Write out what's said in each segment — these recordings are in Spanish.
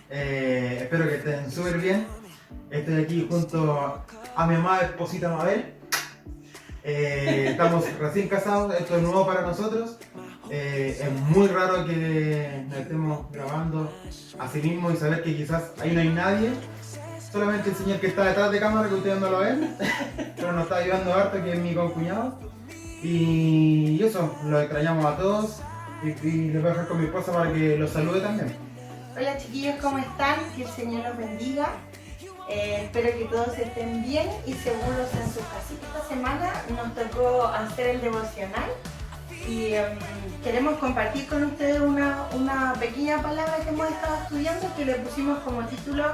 Espero que estén súper bien. Estoy aquí junto a mi amada esposita Mabel. Estamos recién casados, esto es nuevo para nosotros. Es muy raro que nos estemos grabando a sí mismos y saber que quizás ahí no hay nadie. Solamente el señor que está detrás de cámara, que ustedes no lo ven, pero nos está ayudando harto, que es mi concuñado. Y eso, lo extrañamos a todos. Y les voy a dejar con mi esposa para que los salude también. Hola chiquillos, ¿cómo están? Que el Señor los bendiga. Espero que todos estén bien y seguros en sus casitas. Esta semana nos tocó hacer el devocional y queremos compartir con ustedes una pequeña palabra que hemos estado estudiando, que le pusimos como título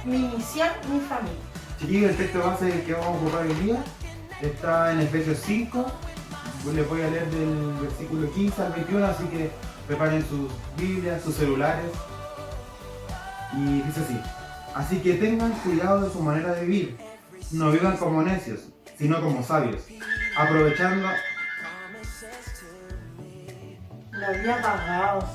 Mi misión, mi familia. Chiquillos, el texto base que vamos a ocupar hoy día está en Efesios 5. Les voy a leer del versículo 15 al 21, así que preparen sus Biblias, sus celulares. Y dice así: así que tengan cuidado de su manera de vivir. No vivan como necios, sino como sabios, aprovechando... Lo había apagado.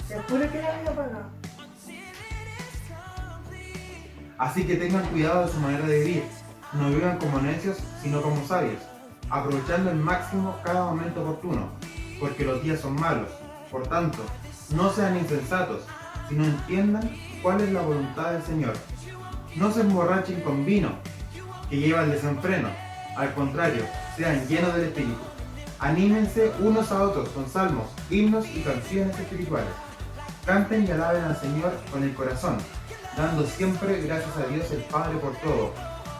Te juro que lo había apagado. Así que tengan cuidado de su manera de vivir. No vivan como necios, sino como sabios, aprovechando al máximo cada momento oportuno, porque los días son malos. Por tanto, no sean insensatos, sino entiendan cuál es la voluntad del Señor. No se emborrachen con vino, que lleva al desenfreno. Al contrario, sean llenos del Espíritu. Anímense unos a otros con salmos, himnos y canciones espirituales. Canten y alaben al Señor con el corazón, dando siempre gracias a Dios el Padre por todo,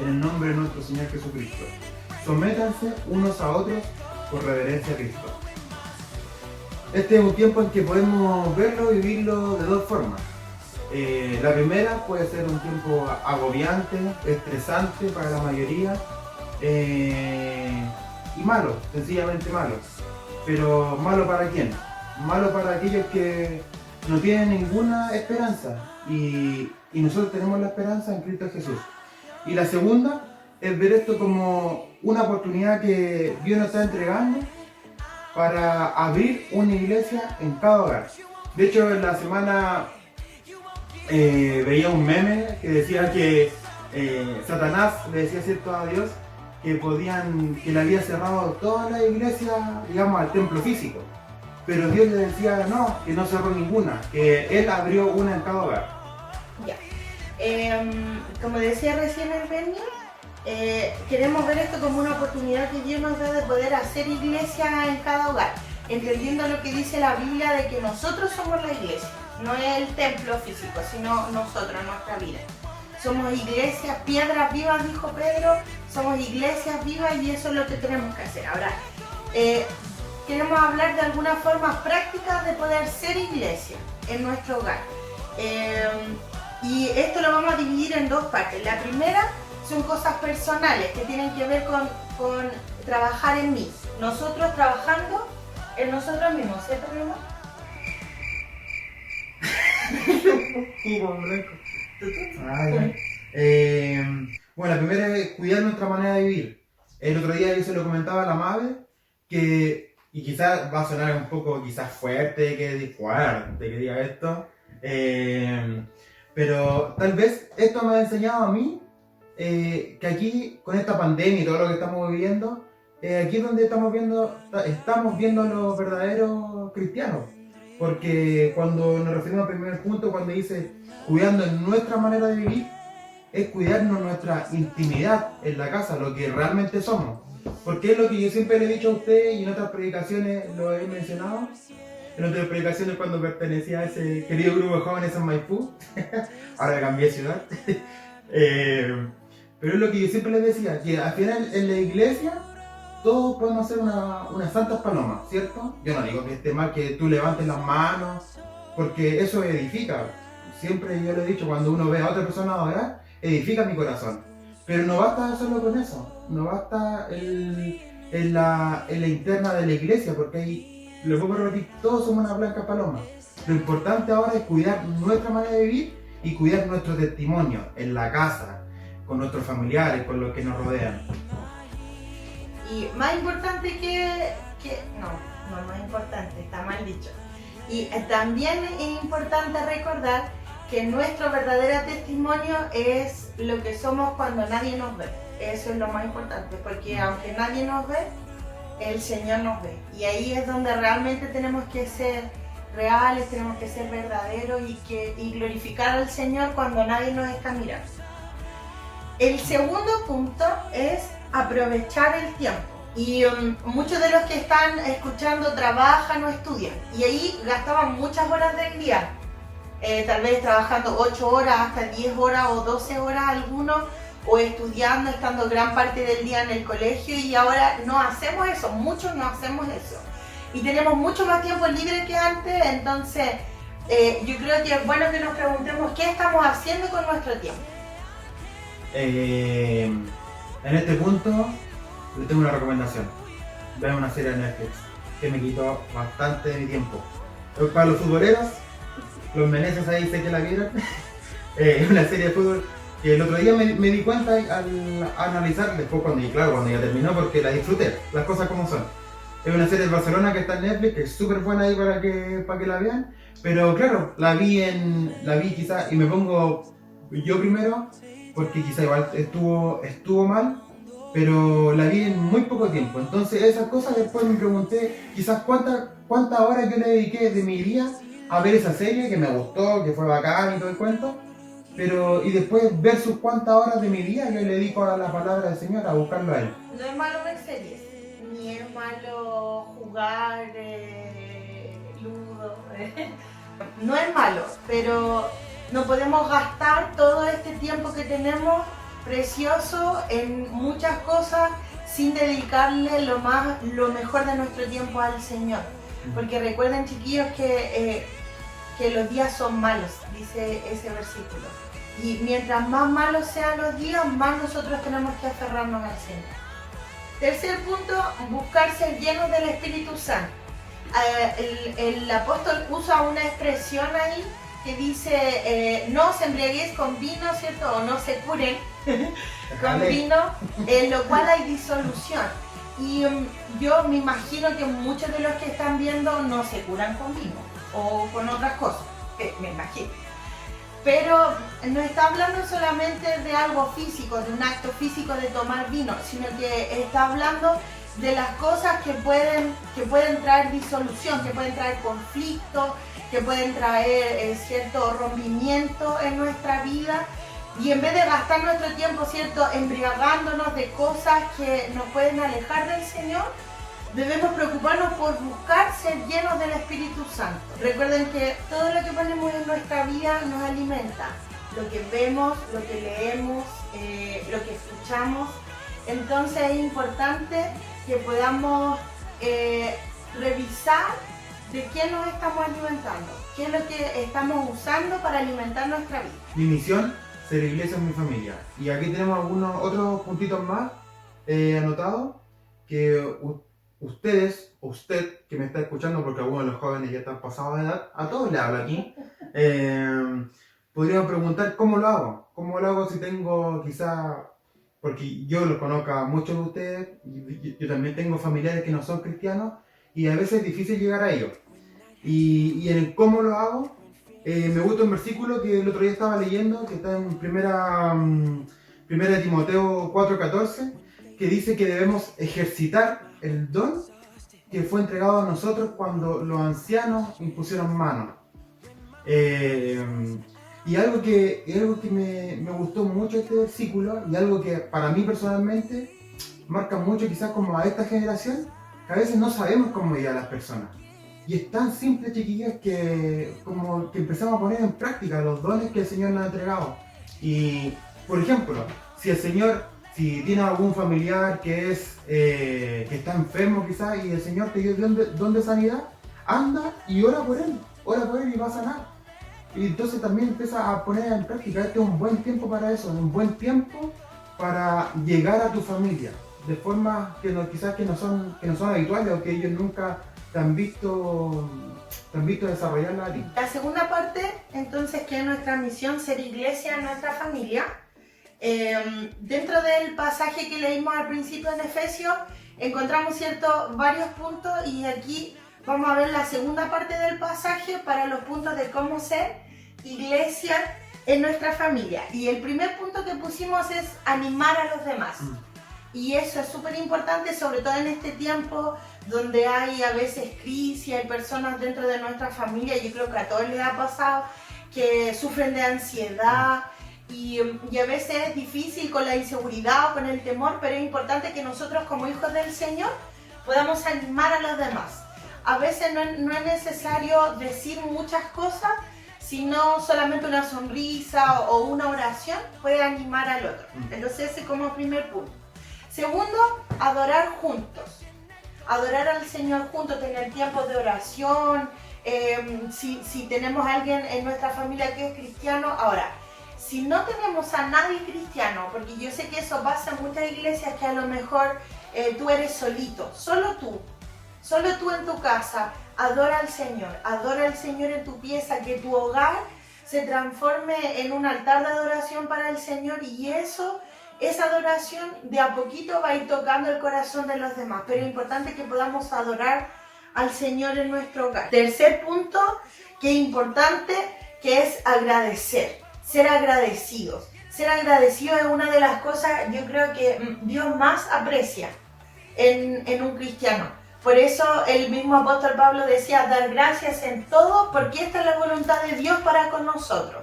en el nombre de nuestro Señor Jesucristo. Sométanse unos a otros por reverencia a Cristo. Este es un tiempo en que podemos verlo y vivirlo de dos formas. La primera puede ser un tiempo agobiante, estresante para la mayoría, y malo, sencillamente malo. Pero ¿malo para quién? Malo para aquellos que no tienen ninguna esperanza, y nosotros tenemos la esperanza en Cristo Jesús. Y la segunda es ver esto como una oportunidad que Dios nos está entregando para abrir una iglesia en cada hogar. De hecho, en la semana veía un meme que decía que Satanás le decía cierto a Dios que le había cerrado toda la iglesia, digamos, al templo físico. Pero Dios le decía no, que no cerró ninguna, que Él abrió una en cada hogar. Ya. Como decía recién el Benny, queremos ver esto como una oportunidad que Dios nos da de poder hacer iglesia en cada hogar, entendiendo lo que dice la Biblia de que nosotros somos la iglesia, no es el templo físico, sino nosotros, nuestra vida. Somos iglesias, piedras vivas, dijo Pedro, somos iglesias vivas y eso es lo que tenemos que hacer. Ahora, queremos hablar de algunas formas prácticas de poder ser iglesia en nuestro hogar. Y esto lo vamos a dividir en dos partes. La primera son cosas personales que tienen que ver con trabajar en mí. Nosotros trabajando en nosotros mismos, ¿cierto, mi amor? Bueno, la primera es cuidar nuestra manera de vivir. El otro día yo se lo comentaba a la Mave, y quizás va a sonar un poco fuerte que diga esto, pero tal vez esto me ha enseñado a mí que aquí, con esta pandemia y todo lo que estamos viviendo, aquí es donde estamos viendo a los verdaderos cristianos. Porque cuando nos referimos al primer punto, cuando dice cuidando en nuestra manera de vivir, es cuidarnos nuestra intimidad en la casa, lo que realmente somos. Porque es lo que yo siempre le he dicho a ustedes, y en otras predicaciones lo he mencionado. En otras predicaciones, cuando pertenecía a ese querido grupo de jóvenes en Maipú, ahora cambié de ciudad. Pero es lo que yo siempre les decía, que al final en la iglesia todos podemos hacer unas santas palomas, ¿cierto? Yo no digo que esté mal que tú levantes las manos, porque eso edifica. Siempre yo le he dicho, cuando uno ve a otra persona adorar, edifica mi corazón. Pero no basta solo con eso, no basta en la interna de la iglesia, porque ahí, lo puedo repetir, todos somos una blanca paloma. Lo importante ahora es cuidar nuestra manera de vivir y cuidar nuestro testimonio en la casa, con nuestros familiares, con los que nos rodean. Y más importante no más importante, está mal dicho. Y también es importante recordar que nuestro verdadero testimonio es lo que somos cuando nadie nos ve. Eso es lo más importante, porque aunque nadie nos ve, el Señor nos ve. Y ahí es donde realmente tenemos que ser reales, tenemos que ser verdaderos y glorificar al Señor cuando nadie nos está mirando. El segundo punto es aprovechar el tiempo. Y muchos de los que están escuchando trabajan o estudian. Y ahí gastaban muchas horas del día. Tal vez trabajando 8 horas, hasta 10 horas o 12 horas algunos, o estudiando, estando gran parte del día en el colegio, y ahora no hacemos eso, muchos no hacemos eso. Y tenemos mucho más tiempo libre que antes, entonces yo creo que es bueno que nos preguntemos qué estamos haciendo con nuestro tiempo. En este punto, le tengo una recomendación. Vean una serie de Netflix que me quitó bastante de mi tiempo. Para los futboleros, los meneses ahí sé que la vieron. Es una serie de fútbol que el otro día me di cuenta al analizar, después cuando ya terminó, porque la disfruté, las cosas como son. Es una serie de Barcelona que está en Netflix, que es súper buena ahí para que la vean. Pero claro, la vi quizás, y me pongo yo primero, porque quizá igual estuvo mal, pero la vi en muy poco tiempo. Entonces esas cosas después me pregunté quizás cuántas horas yo le dediqué de mi día a ver esa serie, que me gustó, que fue bacán y todo el cuento, y después versus cuántas horas de mi día yo le dedico a la palabra del Señor, a buscarlo a Él. No es malo ver series, ni es malo jugar ludo, no es malo, pero no podemos gastar todo este tiempo que tenemos precioso en muchas cosas sin dedicarle lo mejor de nuestro tiempo al Señor. Porque recuerden, chiquillos, que los días son malos, dice ese versículo. Y mientras más malos sean los días, más nosotros tenemos que aferrarnos al Señor. Tercer punto, buscar ser llenos del Espíritu Santo. El apóstol usa una expresión ahí que dice, no os embriaguéis con vino, ¿cierto? O no se curen con vino, en lo cual hay disolución. Y yo me imagino que muchos de los que están viendo no se curan con vino o con otras cosas, me imagino. Pero no está hablando solamente de algo físico, de un acto físico de tomar vino, sino que está hablando de las cosas que pueden traer disolución, que pueden traer conflicto, que pueden traer cierto rompimiento en nuestra vida. Y en vez de gastar nuestro tiempo, ¿cierto?, embriagándonos de cosas que nos pueden alejar del Señor, debemos preocuparnos por buscar ser llenos del Espíritu Santo. Recuerden que todo lo que ponemos en nuestra vida nos alimenta. Lo que vemos, lo que leemos, lo que escuchamos. Entonces es importante que podamos revisar de qué nos estamos alimentando, qué es lo que estamos usando para alimentar nuestra vida. Mi misión, ser iglesia en mi familia. Y aquí tenemos algunos otros puntitos más anotados que usted que me está escuchando, porque algunos de los jóvenes ya están pasados de edad, a todos les hablo aquí, podrían preguntar cómo lo hago. ¿Cómo lo hago si tengo quizá, porque yo los conozco a muchos de ustedes, yo también tengo familiares que no son cristianos y a veces es difícil llegar a ellos. Y en el cómo lo hago, me gusta un versículo que el otro día estaba leyendo, que está en primera Timoteo 4:14, que dice que debemos ejercitar el don que fue entregado a nosotros cuando los ancianos impusieron manos. Y algo que me gustó mucho este versículo, y algo que para mí personalmente marca mucho quizás como a esta generación, que a veces no sabemos cómo guiar a las personas. Y es tan simple, chiquillos, que como que empezamos a poner en práctica los dones que el Señor nos ha entregado. Y, por ejemplo, si tiene algún familiar que está enfermo quizás y el Señor te dio don de sanidad, anda y ora por él y va a sanar. Y entonces también empieza a poner en práctica. Este es un buen tiempo para eso, un buen tiempo para llegar a tu familia, de formas que no son habituales o que ellos nunca te han visto desarrollarla a ti. La segunda parte, entonces, que es nuestra misión, ser iglesia en nuestra familia. Dentro del pasaje que leímos al principio en Efesios, encontramos varios puntos, y aquí vamos a ver la segunda parte del pasaje para los puntos de cómo ser iglesia en nuestra familia. Y el primer punto que pusimos es animar a los demás. Y eso es súper importante, sobre todo en este tiempo donde hay a veces crisis, hay personas dentro de nuestra familia, yo creo que a todos les ha pasado, que sufren de ansiedad y a veces es difícil con la inseguridad o con el temor, pero es importante que nosotros como hijos del Señor podamos animar a los demás. A veces no es necesario decir muchas cosas, sino solamente una sonrisa o una oración puede animar al otro. Entonces ese como primer punto. Segundo, adorar juntos. Adorar al Señor juntos, tener tiempos de oración. Si tenemos a alguien en nuestra familia que es cristiano, ahora, si no tenemos a nadie cristiano, porque yo sé que eso pasa en muchas iglesias, que a lo mejor tú eres solito, solo tú en tu casa, adora al Señor en tu pieza, que tu hogar se transforme en un altar de adoración para el Señor, y esa adoración de a poquito va a ir tocando el corazón de los demás, pero es importante que podamos adorar al Señor en nuestro hogar. Tercer punto, que es importante, que es agradecer, ser agradecidos. Ser agradecido es una de las cosas, yo creo que Dios más aprecia en un cristiano. Por eso el mismo apóstol Pablo decía, dar gracias en todo, porque esta es la voluntad de Dios para con nosotros.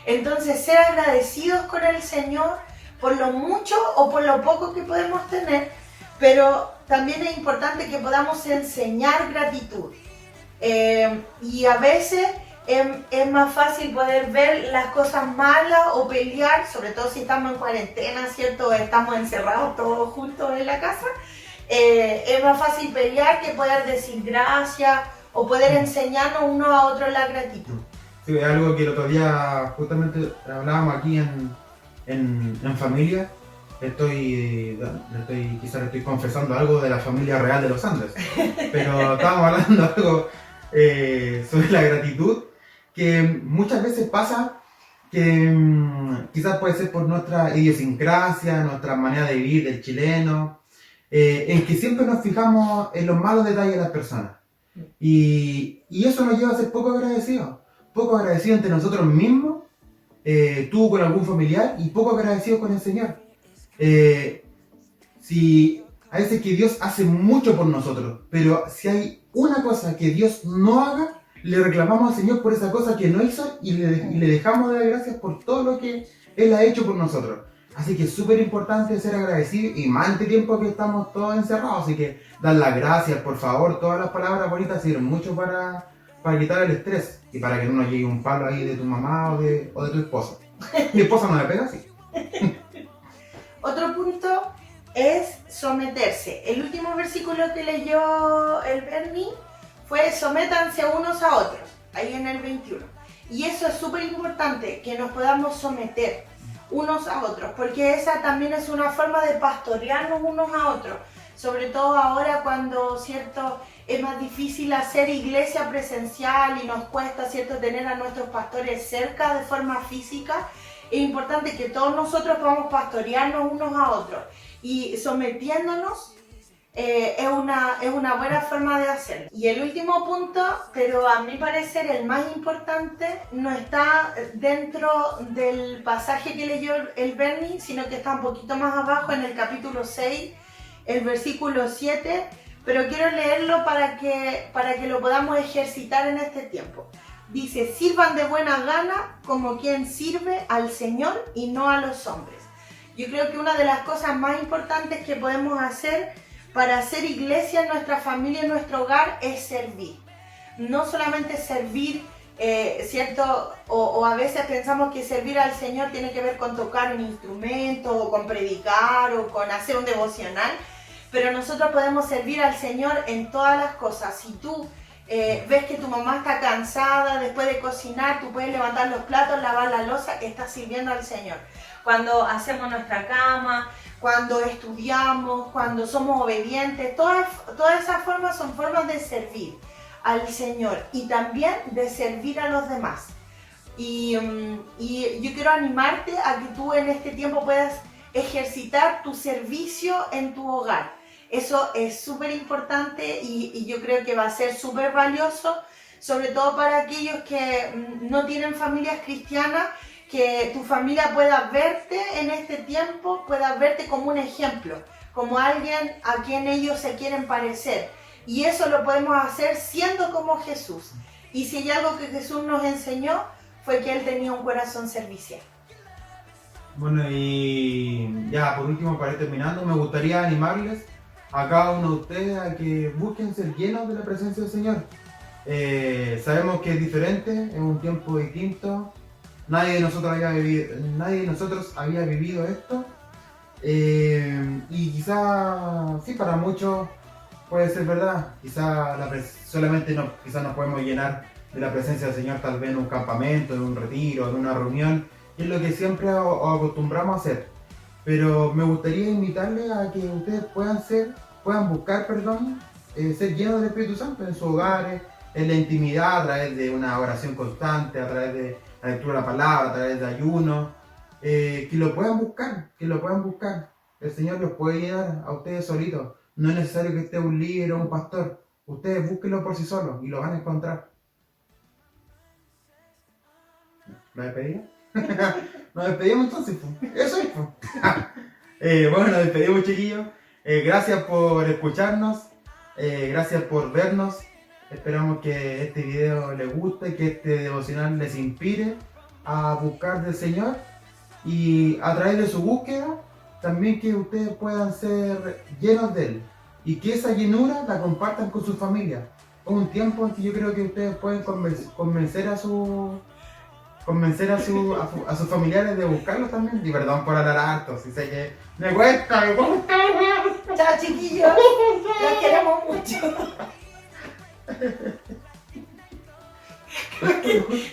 Entonces, ser agradecidos con el Señor por lo mucho o por lo poco que podemos tener, pero también es importante que podamos enseñar gratitud. Y a veces es más fácil poder ver las cosas malas o pelear, sobre todo si estamos en cuarentena, ¿cierto? Estamos encerrados todos juntos en la casa. Es más fácil pelear que poder decir gracias o poder enseñarnos uno a otro la gratitud. Sí, es algo que el otro día justamente hablábamos aquí en familia. Quizás le estoy confesando algo de la familia real de los Andes, pero estábamos hablando algo sobre la gratitud, que muchas veces pasa que quizás puede ser por nuestra idiosincrasia, nuestra manera de vivir del chileno, en que siempre nos fijamos en los malos detalles de las personas, y eso nos lleva a ser poco agradecidos entre nosotros mismos, tú con algún familiar, y poco agradecidos con el Señor. Si a veces que Dios hace mucho por nosotros, pero si hay una cosa que Dios no haga, le reclamamos al Señor por esa cosa que no hizo, y le dejamos de dar gracias por todo lo que Él ha hecho por nosotros. Así que es súper importante ser agradecido, y más en este tiempo que estamos todos encerrados, así que dar las gracias, por favor. Todas las palabras bonitas sirven mucho para quitar el estrés, y para que no nos llegue un palo ahí de tu mamá o de tu esposa. Mi esposa no me pega así. Otro punto es someterse. El último versículo que leyó el Bernie fue sométanse unos a otros, ahí en el 21. Y eso es súper importante, que nos podamos someter unos a otros, porque esa también es una forma de pastorearnos unos a otros, sobre todo ahora cuando, ¿cierto?, es más difícil hacer iglesia presencial y nos cuesta, ¿cierto?, tener a nuestros pastores cerca de forma física. Es importante que todos nosotros podamos pastorearnos unos a otros, y sometiéndonos es una buena forma de hacerlo. Y el último punto, pero a mi parecer el más importante, no está dentro del pasaje que leyó el Bernie, sino que está un poquito más abajo en el capítulo 6, el versículo 7, pero quiero leerlo para que lo podamos ejercitar en este tiempo. Dice, sirvan de buena gana como quien sirve al Señor y no a los hombres. Yo creo que una de las cosas más importantes que podemos hacer para hacer iglesia en nuestra familia, en nuestro hogar, es servir. No solamente servir, ¿cierto? O a veces pensamos que servir al Señor tiene que ver con tocar un instrumento, o con predicar, o con hacer un devocional, pero nosotros podemos servir al Señor en todas las cosas. Si tú ves que tu mamá está cansada después de cocinar, tú puedes levantar los platos, lavar la loza, estás sirviendo al Señor. Cuando hacemos nuestra cama, cuando estudiamos, cuando somos obedientes, todas esas formas son formas de servir al Señor y también de servir a los demás. Y yo quiero animarte a que tú en este tiempo puedas ejercitar tu servicio en tu hogar. Eso es súper importante y yo creo que va a ser súper valioso, sobre todo para aquellos que no tienen familias cristianas, que tu familia pueda verte en este tiempo, pueda verte como un ejemplo, como alguien a quien ellos se quieren parecer. Y eso lo podemos hacer siendo como Jesús. Y si hay algo que Jesús nos enseñó, fue que Él tenía un corazón servicial. Bueno, y ya por último, para ir terminando, me gustaría animarles a cada uno de ustedes a que busquen ser llenos de la presencia del Señor. Sabemos que es diferente, es un tiempo distinto, nadie de nosotros había vivido esto, y quizá, sí, para muchos puede ser verdad, quizá quizá nos podemos llenar de la presencia del Señor tal vez en un campamento, en un retiro, en una reunión, que es lo que siempre acostumbramos a hacer. Pero me gustaría invitarles a que ustedes puedan buscar, ser llenos del Espíritu Santo en sus hogares, en la intimidad, a través de una oración constante, a través de la lectura de la palabra, a través de ayuno, que lo puedan buscar. El Señor los puede llenar a ustedes solitos. No es necesario que esté un líder o un pastor. Ustedes búsquenlo por sí solos y lo van a encontrar. ¿Me despedí? Nos despedimos entonces, pues. Eso es, pues. Bueno, nos despedimos, chiquillos. Gracias por escucharnos. Gracias por vernos. Esperamos que este video les guste, que este devocional les inspire a buscar del Señor. Y a través de su búsqueda, también que ustedes puedan ser llenos de Él. Y que esa llenura la compartan con su familia. Es un tiempo en que yo creo que ustedes pueden convencer a sus familiares de buscarlos también. Y perdón por hablar harto, si sé que me cuesta. Chao, chiquillos, los queremos mucho.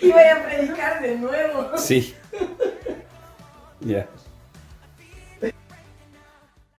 Y voy a predicar de nuevo. Sí. Ya.